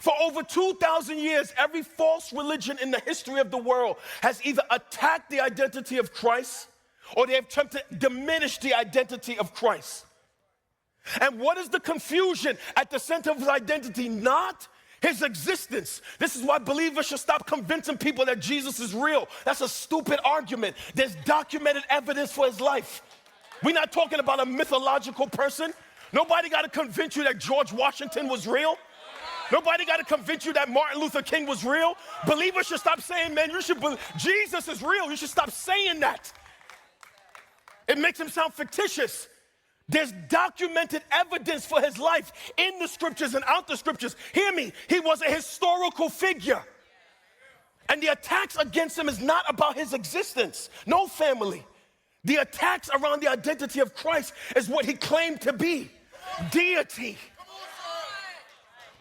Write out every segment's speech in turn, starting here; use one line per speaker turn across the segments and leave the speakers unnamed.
For over 2,000 years, every false religion in the history of the world has either attacked the identity of Christ or they have attempted to diminish the identity of Christ. And what is the confusion at the center of his identity? Not his existence. This is why believers should stop convincing people that Jesus is real. That's a stupid argument. There's documented evidence for his life. We're not talking about a mythological person. Nobody got to convince you that George Washington was real. Nobody got to convince you that Martin Luther King was real. Believers should stop saying, man, Jesus is real. You should stop saying that. It makes him sound fictitious. There's documented evidence for his life in the scriptures and out the scriptures. Hear me, he was a historical figure. And the attacks against him is not about his existence. No, family. The attacks around the identity of Christ is what he claimed to be. Deity.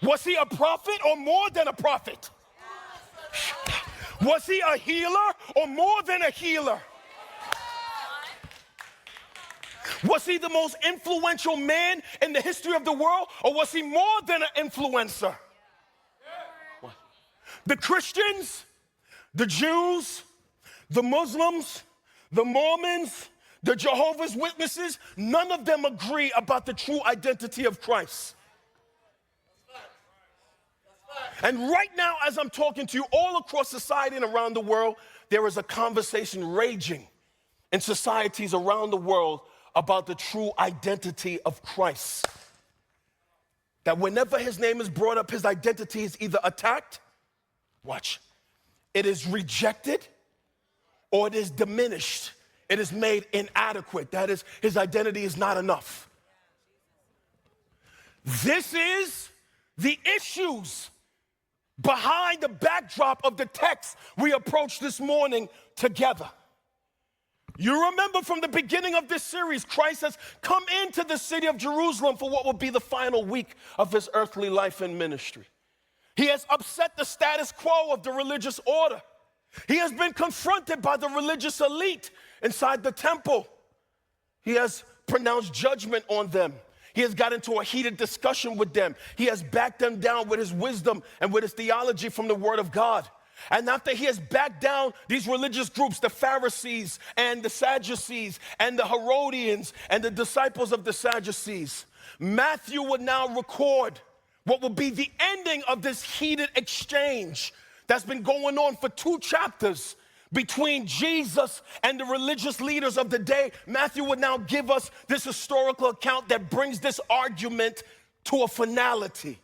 Was he a prophet or more than a prophet? Was he a healer or more than a healer? Was he the most influential man in the history of the world, or was he more than an influencer? The Christians, the Jews, the Muslims, the Mormons, the Jehovah's Witnesses, none of them agree about the true identity of Christ. And right now, as I'm talking to you, all across society and around the world, there is a conversation raging in societies around the world about the true identity of Christ. That whenever his name is brought up, his identity is either attacked, watch, it is rejected, or it is diminished. It is made inadequate. That is, his identity is not enough. This is the issues behind the backdrop of the text we approached this morning together. You remember from the beginning of this series, Christ has come into the city of Jerusalem for what will be the final week of his earthly life and ministry. He has upset the status quo of the religious order. He has been confronted by the religious elite inside the temple. He has pronounced judgment on them. He has got into a heated discussion with them. He has backed them down with his wisdom and with his theology from the Word of God. And after he has backed down these religious groups, the Pharisees and the Sadducees and the Herodians and the disciples of the Sadducees, Matthew would now record what will be the ending of this heated exchange that's been going on for 2 chapters between Jesus and the religious leaders of the day. Matthew would now give us this historical account that brings this argument to a finality.